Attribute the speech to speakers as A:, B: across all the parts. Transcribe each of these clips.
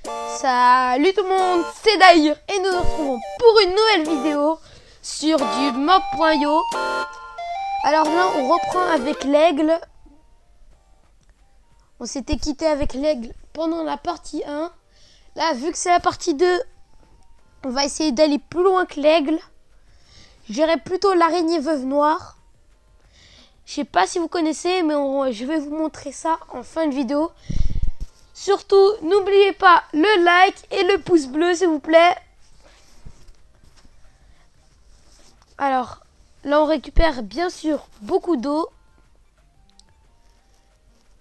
A: Salut tout le monde, c'est Daïr et nous nous retrouvons pour une nouvelle vidéo sur du mob.io. Alors là on reprend avec l'aigle. On s'était quitté avec l'aigle pendant la partie 1. Là vu que c'est la partie 2, on va essayer d'aller plus loin que l'aigle. Je dirais plutôt l'araignée veuve noire. Je sais pas si vous connaissez, mais je vais vous montrer ça en fin de vidéo. Surtout, n'oubliez pas le like et le pouce bleu, s'il vous plaît. Alors, là, on récupère bien sûr beaucoup d'eau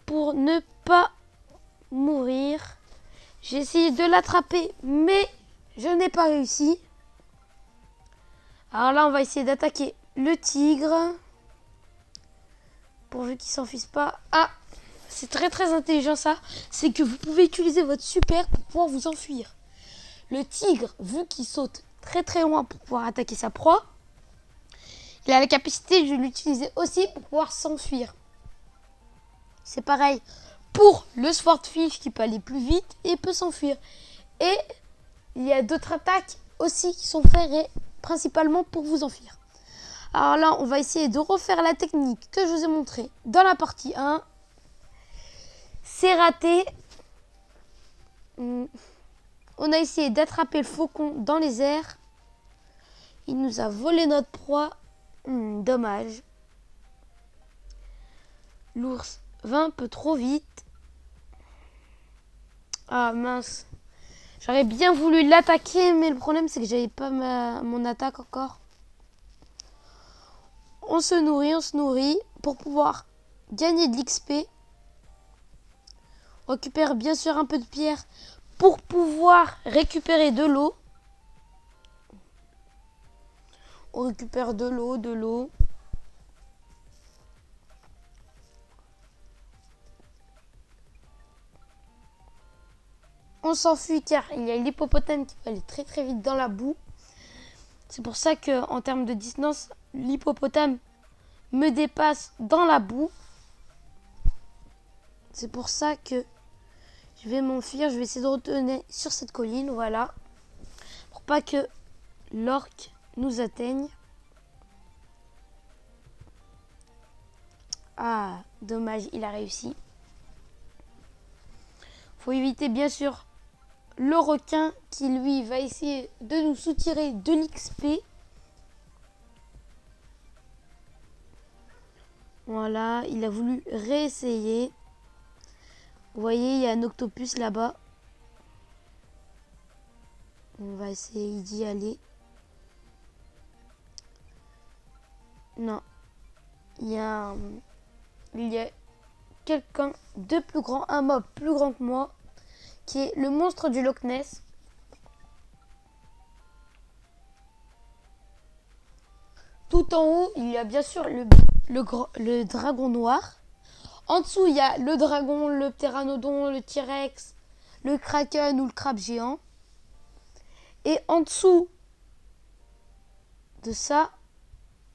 A: pour ne pas mourir. J'ai essayé de l'attraper, mais je n'ai pas réussi. Alors là, on va essayer d'attaquer le tigre. Pourvu qu'il s'enfuise pas. Ah, c'est très intelligent ça. C'est que vous pouvez utiliser votre super pour pouvoir vous enfuir. Le tigre, vu qu'il saute très loin pour pouvoir attaquer sa proie, il a la capacité de l'utiliser aussi pour pouvoir s'enfuir. C'est pareil pour le swordfish qui peut aller plus vite et peut s'enfuir. Et il y a d'autres attaques aussi qui sont faites principalement pour vous enfuir. Alors là, on va essayer de refaire la technique que je vous ai montrée dans la partie 1. C'est raté. On a essayé d'attraper le faucon dans les airs. Il nous a volé notre proie. Dommage. L'ours va un peu trop vite. Ah mince. J'aurais bien voulu l'attaquer, mais le problème c'est que j'avais pas mon attaque encore. On se nourrit pour pouvoir gagner de l'XP. On récupère bien sûr un peu de pierre pour pouvoir récupérer de l'eau. On récupère de l'eau. On s'enfuit car il y a l'hippopotame qui peut aller très vite dans la boue. C'est pour ça que en termes de distance, l'hippopotame me dépasse dans la boue. C'est pour ça que je vais m'enfuir. Je vais essayer de retourner sur cette colline, voilà. Pour pas que l'orque nous atteigne. Ah, dommage, il a réussi. Faut éviter bien sûr le requin qui lui va essayer de nous soutirer de l'XP. Voilà, il a voulu réessayer. Vous voyez, il y a un octopus là-bas. On va essayer d'y aller. Non. Il y a quelqu'un de plus grand, un mob plus grand que moi, qui est le monstre du Loch Ness. Tout en haut, il y a bien sûr le dragon noir. En dessous, il y a le dragon, le pteranodon, le T-Rex, le kraken ou le crabe géant. Et en dessous de ça,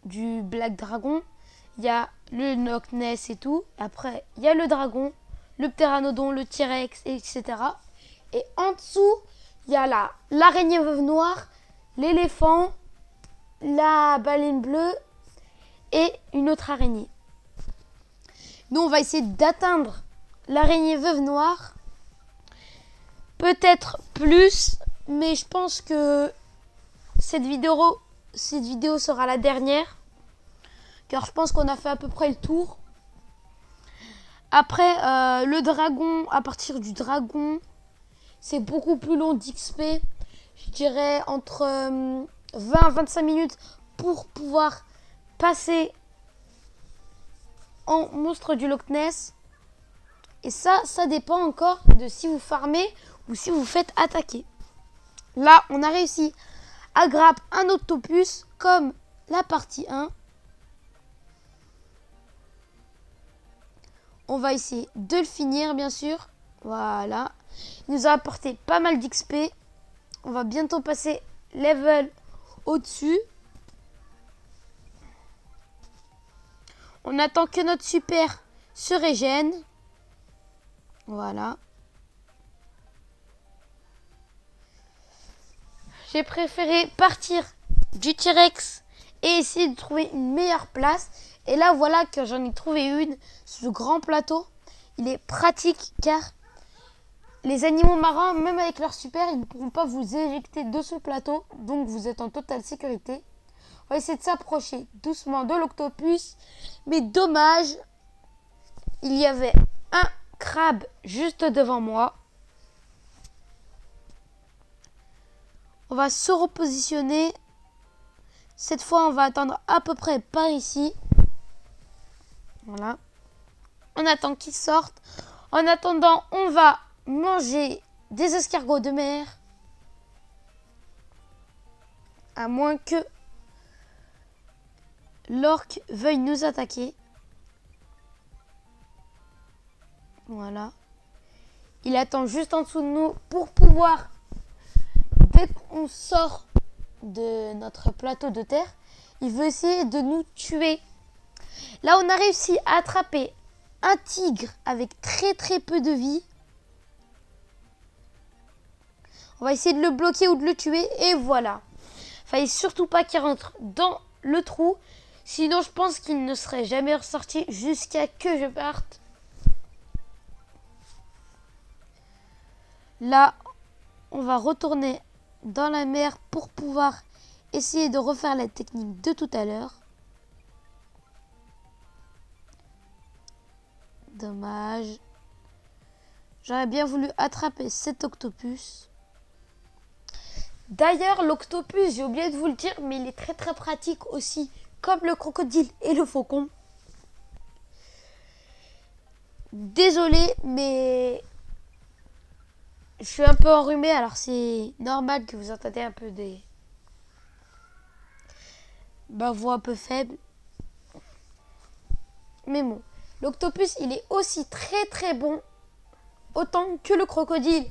A: du Black Dragon, il y a le Loch Ness et tout. Après, il y a le dragon, le pteranodon, le T-Rex, etc. Et en dessous, il y a l'araignée veuve noire, l'éléphant, la baleine bleue et une autre araignée. Nous, on va essayer d'atteindre l'araignée veuve noire. Peut-être plus, mais je pense que cette vidéo sera la dernière. Car je pense qu'on a fait à peu près le tour. Après, le dragon, à partir du dragon, c'est beaucoup plus long d'XP. Je dirais entre 20 à 25 minutes pour pouvoir passer en monstre du Loch Ness. Et ça dépend encore de si vous farmez ou si vous faites attaquer. Là, on a réussi à grapper un octopus comme la partie 1. On va essayer de le finir, bien sûr. Voilà. Il nous a apporté pas mal d'XP. On va bientôt passer level au-dessus. On attend que notre super se régène. Voilà. j'ai préféré partir du T-Rex et essayer de trouver une meilleure place. Et là, voilà que j'en ai trouvé une. Ce grand plateau, il est pratique car les animaux marins, même avec leur super, ils ne pourront pas vous éjecter de ce plateau. Donc, vous êtes en totale sécurité. On va essayer de s'approcher doucement de l'octopus. Mais dommage, il y avait un crabe juste devant moi. On va se repositionner. Cette fois, on va attendre à peu près par ici. Voilà. On attend qu'il sorte. En attendant, on va manger des escargots de mer. À moins que l'orque veuille nous attaquer. Voilà. Il attend juste en dessous de nous pour pouvoir, dès qu'on sort de notre plateau de terre, il veut essayer de nous tuer. Là, on a réussi à attraper un tigre avec très très peu de vie. On va essayer de le bloquer ou de le tuer. Et voilà. Fallait surtout pas qu'il rentre dans le trou. Sinon, je pense qu'il ne serait jamais ressorti jusqu'à que je parte. Là, on va retourner dans la mer pour pouvoir essayer de refaire la technique de tout à l'heure. Dommage. J'aurais bien voulu attraper cet octopus. D'ailleurs, l'octopus, j'ai oublié de vous le dire, mais il est très très pratique aussi, comme le crocodile et le faucon. Désolé, mais je suis un peu enrhumé, alors c'est normal que vous entendiez un peu ma voix un peu faible. Mais bon, l'octopus, il est aussi très très bon, autant que le crocodile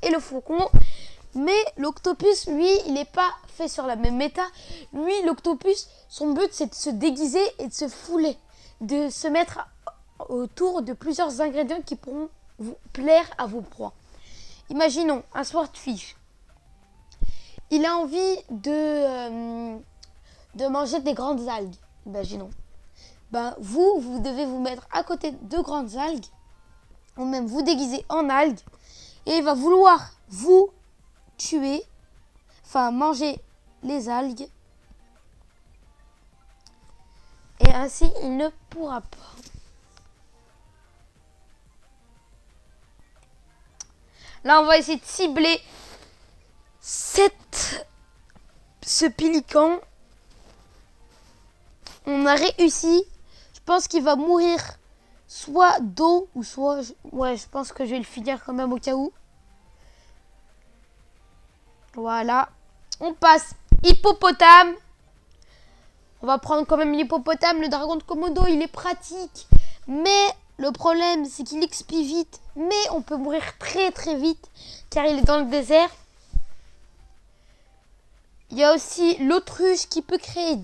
A: et le faucon. Mais l'octopus, lui, il n'est pas fait sur la même méta. Lui, l'octopus, son but, c'est de se déguiser et de se fouler. De se mettre autour de plusieurs ingrédients qui pourront vous plaire à vos proies. Imaginons un swordfish. Il a envie de manger des grandes algues. Imaginons. Ben, vous devez vous mettre à côté de grandes algues. Ou même vous déguiser en algues. Et il va vouloir vous tuer, enfin manger les algues, et ainsi il ne pourra pas. Là, on va essayer de cibler ce pélican. On a réussi. Je pense qu'il va mourir soit d'eau ou soit... Ouais, je pense que je vais le finir quand même au cas où. Voilà. On passe hippopotame. On va prendre quand même l'hippopotame. Le dragon de Komodo, il est pratique. Mais le problème, c'est qu'il XP vite. Mais on peut mourir très très vite. Car il est dans le désert. Il y a aussi l'autruche qui peut créer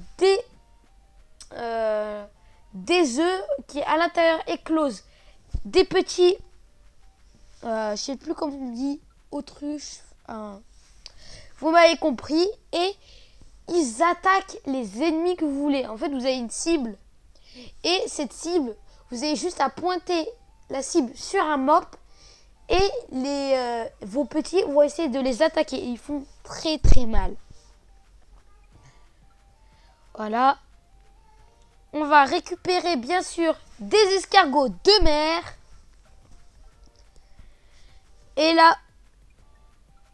A: des œufs qui à l'intérieur éclosent. Des petits... je sais plus comment on dit. Autruche. Vous m'avez compris. Et ils attaquent les ennemis que vous voulez. En fait, vous avez une cible. Et cette cible, vous avez juste à pointer la cible sur un mop. Et vos petits vont essayer de les attaquer. Ils font très très mal. Voilà. On va récupérer bien sûr des escargots de mer. Et là,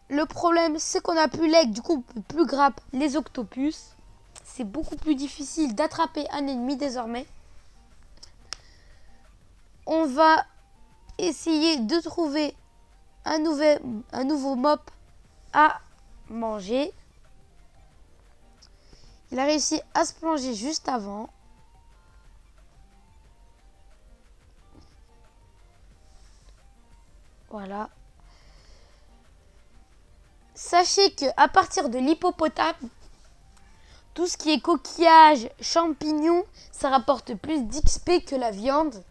A: le problème, c'est qu'on n'a plus l'aigle, du coup, on ne peut plus grapper les octopus. C'est beaucoup plus difficile d'attraper un ennemi désormais. On va essayer de trouver un nouveau mop à manger. Il a réussi à se plonger juste avant. Voilà. Sachez qu'à partir de l'hippopotame, tout ce qui est coquillage, champignons, ça rapporte plus d'XP que la viande.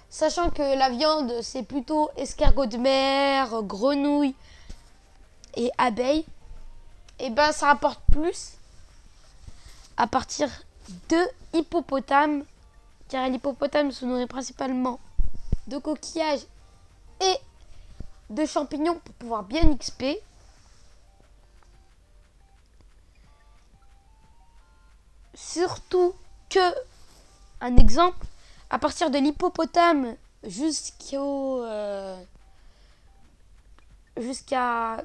A: Sachant que la viande, c'est plutôt escargot de mer, grenouille et abeilles. et ben ça rapporte plus à partir de hippopotames, car l'hippopotame se nourrit principalement de coquillages et de champignons pour pouvoir bien XP. Surtout que, un exemple, à partir de l'hippopotame jusqu'à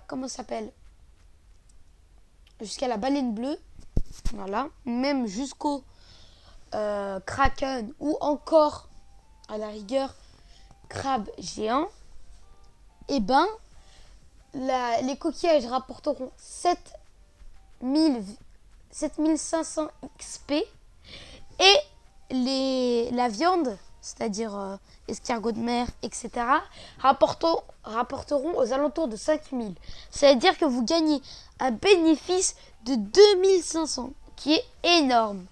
A: comment ça s'appelle, jusqu'à la baleine bleue, voilà, même jusqu'au kraken ou encore à la rigueur crabe géant, et ben les coquillages rapporteront 7500 XP et la viande, c'est-à-dire escargots de mer, etc., rapporteront aux alentours de 5000. Ça veut dire que vous gagnez un bénéfice de 2500, qui est énorme.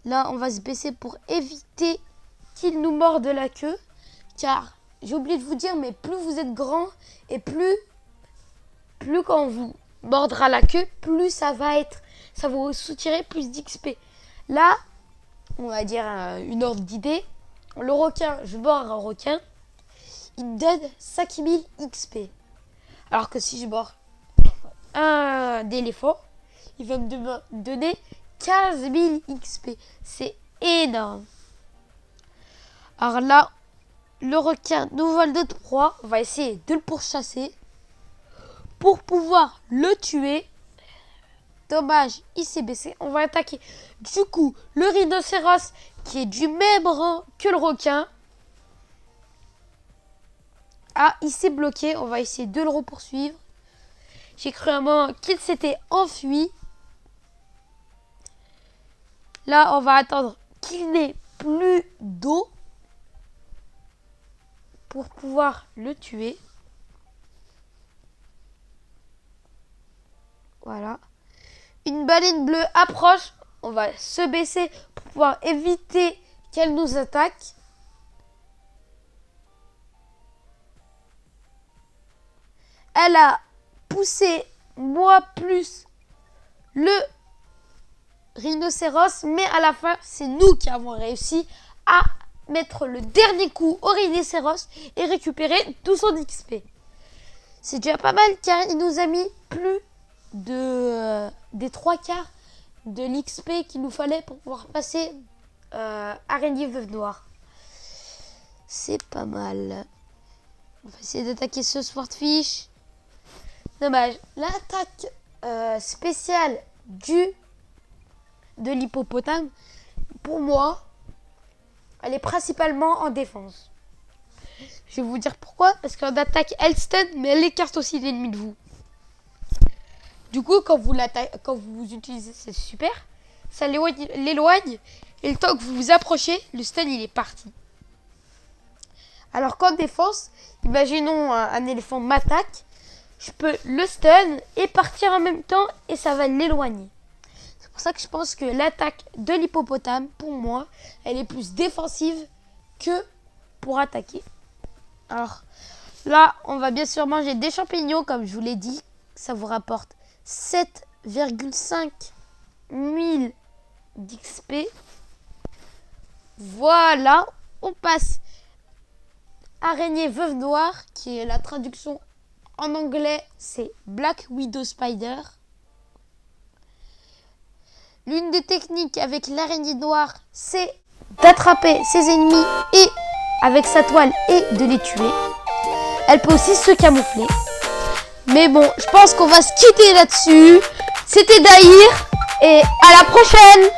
A: Là, on va se baisser pour éviter qu'il nous morde la queue, car j'ai oublié de vous dire, mais plus vous êtes grand et plus quand on vous mordra la queue, plus ça va vous soutirer plus d'XP. Là, on va dire une ordre d'idée. Le requin, je mords un requin, il me donne 5000 XP. Alors que si je mords un éléphant, il va me donner 15 000 XP. C'est énorme. Alors là, le requin nous vole de proie. On va essayer de le pourchasser pour pouvoir le tuer. Dommage, il s'est baissé. On va attaquer du coup le rhinocéros qui est du même rang que le requin. Ah, il s'est bloqué. On va essayer de le repoursuivre. J'ai cru un moment qu'il s'était enfui. Là, on va attendre qu'il n'ait plus d'eau pour pouvoir le tuer. Voilà. Une baleine bleue approche. On va se baisser pour pouvoir éviter qu'elle nous attaque. Elle a poussé moi plus le rhinocéros, mais à la fin, c'est nous qui avons réussi à mettre le dernier coup au rhinocéros et récupérer tout son XP. C'est déjà pas mal car il nous a mis plus des 3/4 de l'XP qu'il nous fallait pour pouvoir passer araignée veuve noire. C'est pas mal. On va essayer d'attaquer ce swordfish. Dommage. L'attaque spéciale de l'hippopotame, pour moi, elle est principalement en défense. Je vais vous dire pourquoi. Parce qu'en attaque, elle stun, mais elle écarte aussi l'ennemi de vous. Du coup, quand vous utilisez, c'est super. Ça l'éloigne. Et le temps que vous vous approchez, le stun, il est parti. Alors qu'en défense, imaginons un éléphant m'attaque. Je peux le stun et partir en même temps et ça va l'éloigner. C'est pour ça que je pense que l'attaque de l'hippopotame, pour moi, elle est plus défensive que pour attaquer. Alors là, on va bien sûr manger des champignons, comme je vous l'ai dit. Ça vous rapporte 7,5 000 d'XP. Voilà, on passe araignée veuve noire, qui est la traduction en anglais, c'est Black Widow Spider. L'une des techniques avec l'araignée noire, c'est d'attraper ses ennemis et avec sa toile et de les tuer. Elle peut aussi se camoufler. Mais bon, je pense qu'on va se quitter là-dessus. C'était Dahir et à la prochaine!